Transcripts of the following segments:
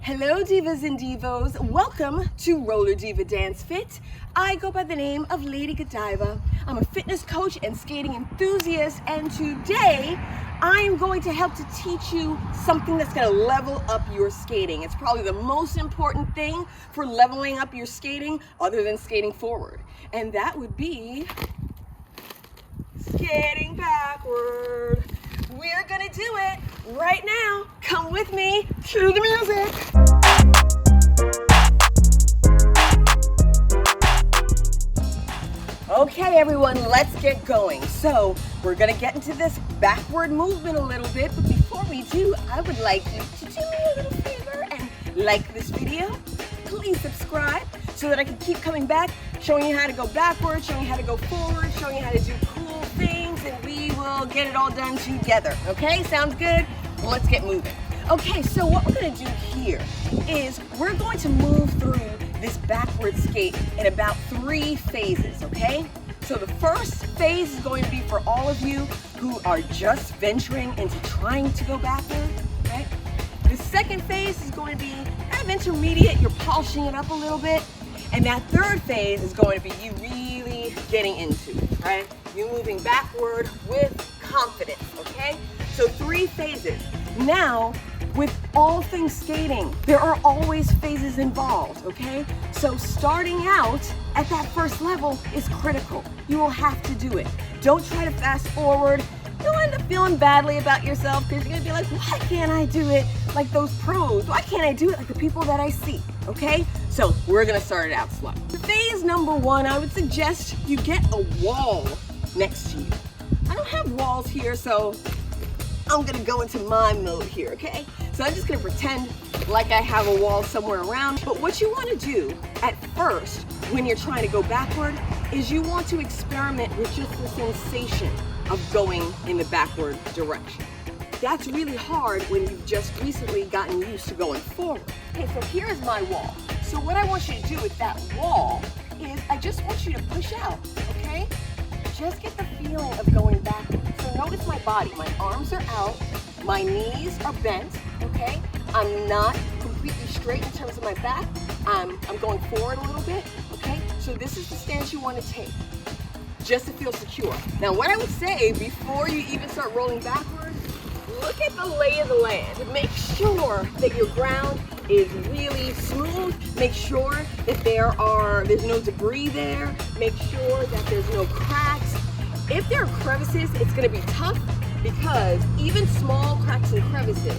Hello Divas and Divos, welcome to Roller Diva Dance Fit. I go by the name of Lady Godiva. I'm a fitness coach and skating enthusiast, and today I am going to help to teach you something that's going to level up your skating. It's probably the most important thing for leveling up your skating other than skating forward, and that would be skating backward. We're gonna do it right now. Come with me to the music. Okay everyone, let's get going. So we're gonna get into this backward movement a little bit, but before we do, I would like you to do me a little favor and like this video. Please subscribe so that I can keep coming back, showing you how to go backwards, showing you how to go forward, showing you how to do cool things, and we will get it all done together. Okay, sounds good? Well, let's get moving. Okay, so what we're gonna do here is we're going to move through this backward skate in about 3 phases, okay? So the first phase is going to be for all of you who are just venturing into trying to go backward, right? The second phase is going to be kind of intermediate, you're polishing it up a little bit. And that third phase is going to be you really getting into it, right? You moving backward with confidence, okay? So 3 phases. Now, with all things skating, there are always phases involved, okay? So starting out at that first level is critical. You will have to do it. Don't try to fast forward. You'll end up feeling badly about yourself because you're gonna be like, why can't I do it like those pros? Why can't I do it like the people that I see, okay? So we're gonna start it out slow. Phase number 1, I would suggest you get a wall next to you. I don't have walls here, so I'm gonna go into my mode here, okay? So I'm just gonna pretend like I have a wall somewhere around. But what you wanna do at first, when you're trying to go backward, is you want to experiment with just the sensation of going in the backward direction. That's really hard when you've just recently gotten used to going forward. Okay, so here's my wall. So what I want you to do with that wall is I just want you to push out, okay? Just get the feeling of going backward. So notice my body, my arms are out, my knees are bent, okay? I'm not completely straight in terms of my back. I'm going forward a little bit, okay? So this is the stance you want to take, just to feel secure. Now what I would say before you even start rolling backwards, look at the lay of the land. Make sure that your ground is really smooth. Make sure that there's no debris there. Make sure that there's no cracks. If there are crevices, it's gonna be tough because even small cracks and crevices,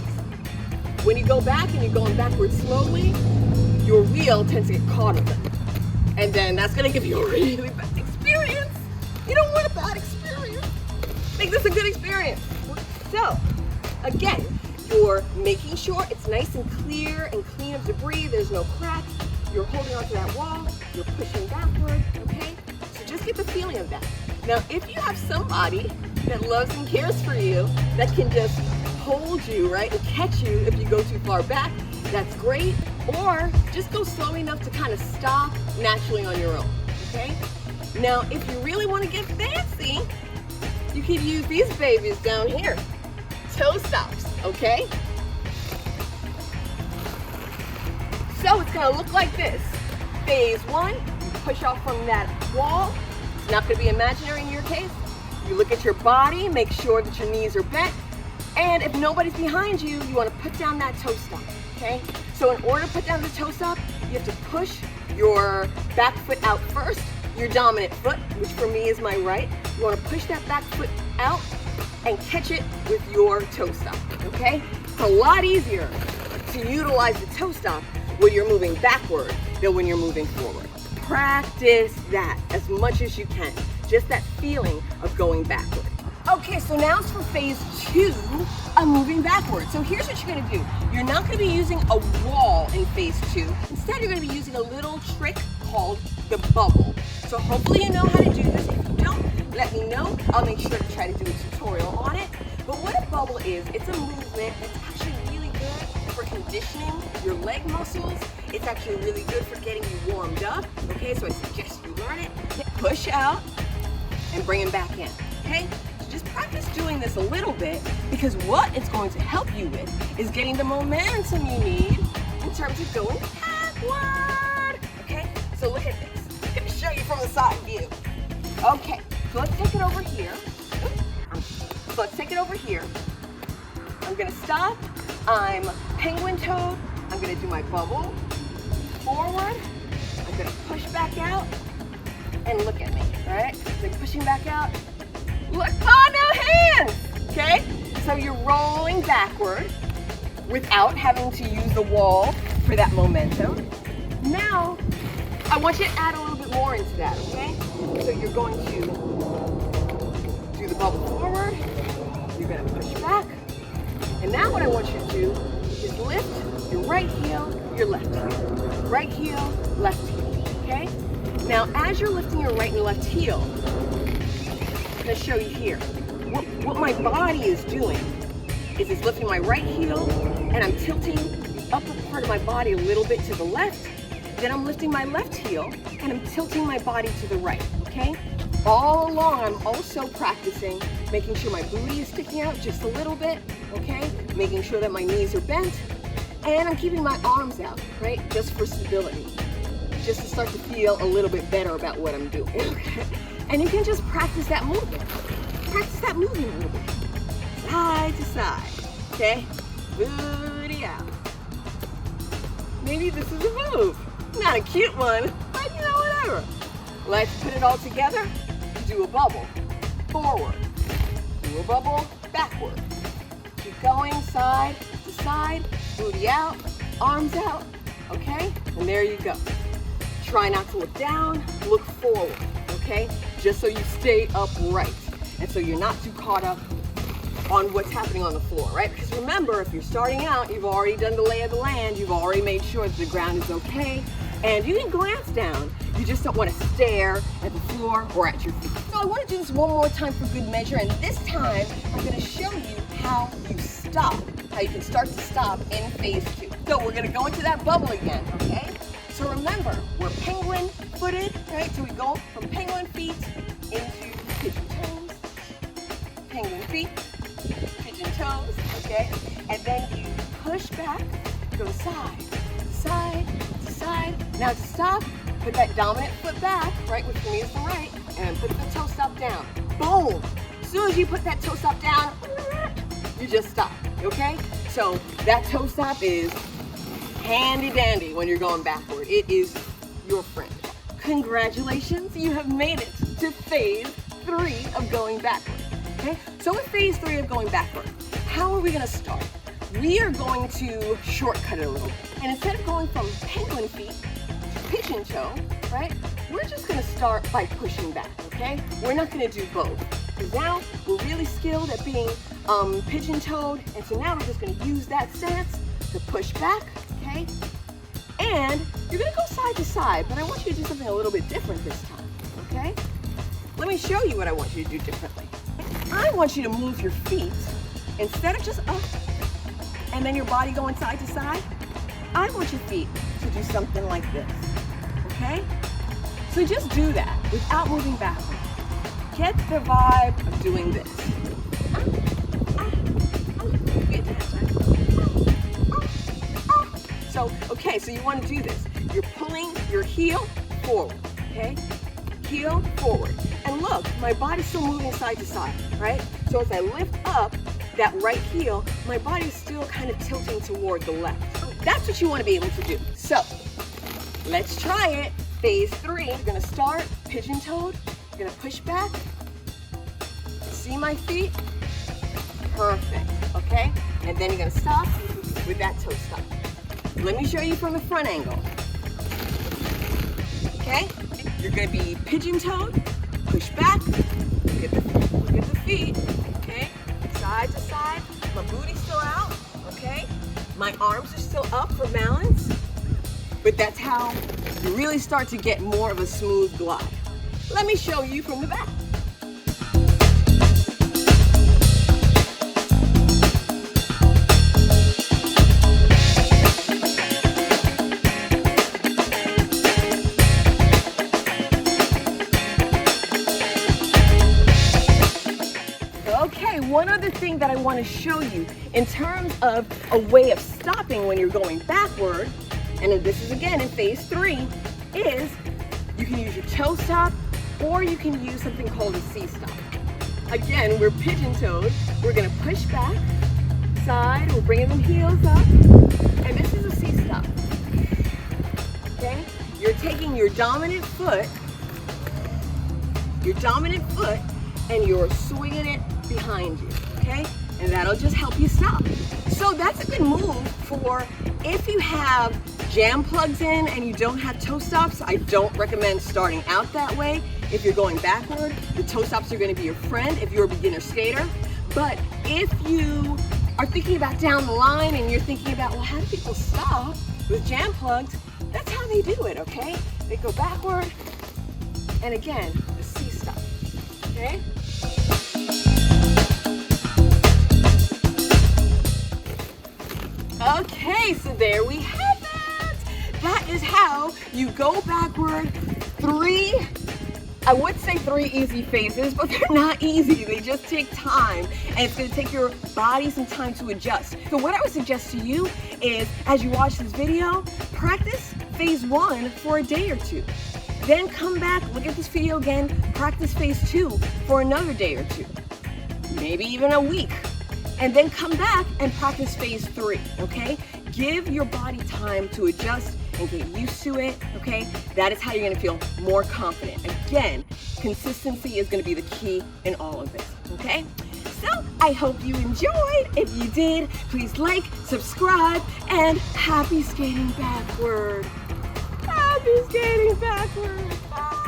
when you go back and you're going backwards slowly, your wheel tends to get caught in them. And then that's gonna give you a really bad experience. You don't want a bad experience. Make this a good experience. So, again, you're making sure it's nice and clear and clean of debris. There's no cracks. You're holding onto that wall. You're pushing backward, okay? So just get the feeling of that. Now, if you have somebody that loves and cares for you, that can just hold you, right, and catch you if you go too far back, that's great. Or just go slow enough to kind of stop naturally on your own, okay? Now, if you really want to get fancy, you can use these babies down here. Toe stops, okay? So it's gonna look like this. Phase 1, you push off from that wall. It's not gonna be imaginary in your case. You look at your body, make sure that your knees are bent. And if nobody's behind you, you wanna put down that toe stop, okay? So in order to put down the toe stop, you have to push your back foot out first, your dominant foot, which for me is my right. You wanna push that back foot out and catch it with your toe stop, okay? It's a lot easier to utilize the toe stop when you're moving backward than when you're moving forward. Practice that as much as you can. Just that feeling of going backward. Okay, so now it's for phase 2 of moving backward. So here's what you're gonna do. You're not gonna be using a wall in phase 2. Instead, you're gonna be using a little trick called the bubble. So hopefully you know how to do this. If you don't, let me know. I'll make sure to try to do a tutorial on it. But what a bubble is, it's a movement that's actually really good for conditioning your leg muscles. It's actually really good for getting you warmed up. Okay, so I suggest you learn it. Push out and bring it back in, okay? So just practice doing this a little bit, because what it's going to help you with is getting the momentum you need in terms going backward. Okay, so look at this. I'm gonna show you from the side view. Okay, so let's take it over here. So let's take it over here. I'm gonna stop. I'm penguin toed. I'm gonna do my bubble forward. I'm gonna push back out and look at me, all right? So pushing back out. Look, oh, no hands, okay? So you're rolling backward without having to use the wall for that momentum. Now, I want you to add a little bit more into that, okay? So you're going to do the bubble forward. You're gonna push back. And now what I want you to do is lift your right heel, your left heel. Right heel, left heel, okay? Now, as you're lifting your right and left heel, I'm gonna show you here. What my body is doing is it's lifting my right heel and I'm tilting the upper part of my body a little bit to the left. Then I'm lifting my left heel and I'm tilting my body to the right, okay? All along, I'm also practicing making sure my booty is sticking out just a little bit, okay? Making sure that my knees are bent. And I'm keeping my arms out, right? Just for stability. Just to start to feel a little bit better about what I'm doing, okay? And you can just practice that movement. Practice that movement a little bit. Side to side, okay? Booty out. Maybe this is a move. Not a cute one, but you know, whatever. Let's put it all together. Do a bubble, forward. Do a bubble, backward. Keep going, side to side, booty out, arms out, okay? And there you go. Try not to look down, look forward, okay? Just so you stay upright. And so you're not too caught up on what's happening on the floor, right? Because remember, if you're starting out, you've already done the lay of the land, you've already made sure that the ground is okay, and you can glance down. You just don't want to stare at the floor or at your feet. So I want to do this one more time for good measure, and this time I'm going to show you how you stop, how you can start to stop in phase 2. So we're going to go into that bubble again, okay? So remember, we're penguin footed, right? So we go from penguin feet into pigeon toes, penguin feet, pigeon toes, okay? And then you push back, go side to side to side. Now to stop, put that dominant foot back, right, which for me is the right, and put the toe stop down. Boom! As soon as you put that toe stop down, you just stop, okay? So that toe stop is handy dandy when you're going backward. It is your friend. Congratulations, you have made it to phase 3 of going backward, okay? So with phase 3 of going backward, how are we gonna start? We are going to shortcut it a little bit. And instead of going from penguin feet to pigeon toe, right? We're just gonna start by pushing back, okay? We're not gonna do both. Because now we're really skilled at being pigeon-toed, and so now we're just gonna use that stance to push back, okay? And you're gonna go side to side, but I want you to do something a little bit different this time, okay? Let me show you what I want you to do differently. I want you to move your feet, instead of just up, and then your body going side to side, I want your feet to do something like this, okay? So just do that without moving backward. Get the vibe of doing this. So, okay, so you want to do this. You're pulling your heel forward, okay? Heel forward. And look, my body's still moving side to side, right? So as I lift up that right heel, my body's still kind of tilting toward the left. So that's what you want to be able to do. So, let's try it. Phase 3, you're gonna start pigeon-toed. You're gonna push back. See my feet? Perfect, okay? And then you're gonna stop with that toe stop. Let me show you from the front angle. Okay? You're gonna be pigeon-toed, push back, look at the feet, okay? Side to side, my booty's still out, okay? My arms are still up for balance, but that's how you really start to get more of a smooth glide. Let me show you from the back. Okay, one other thing that I want to show you in terms of a way of stopping when you're going backward and this is again in phase 3, is you can use your toe stop or you can use something called a C-stop. Again, we're pigeon-toed. We're gonna push back, side, we're bringing them heels up, and this is a C-stop, okay? You're taking your dominant foot, and you're swinging it behind you, okay? And that'll just help you stop. So that's a good move for if you have jam plugs in and you don't have toe stops. I don't recommend starting out that way. If you're going backward, the toe stops are going to be your friend if you're a beginner skater. But if you are thinking about down the line and you're thinking about, well, how do people stop with jam plugs? That's how they do it, okay? They go backward, and again, the C-stop, okay? Okay, so there we have it. That is how you go backward 3, I would say 3 easy phases, but they're not easy. They just take time, and it's gonna take your body some time to adjust. So what I would suggest to you is, as you watch this video, practice phase 1 for a day or 2. Then come back, look at this video again, practice phase 2 for another day or 2. Maybe even a week. And then come back and practice phase 3, okay? Give your body time to adjust and get used to it, okay? That is how you're gonna feel more confident. Again, consistency is gonna be the key in all of this, okay? So I hope you enjoyed. If you did, please like, subscribe, and happy skating backward. Happy skating backward. Bye.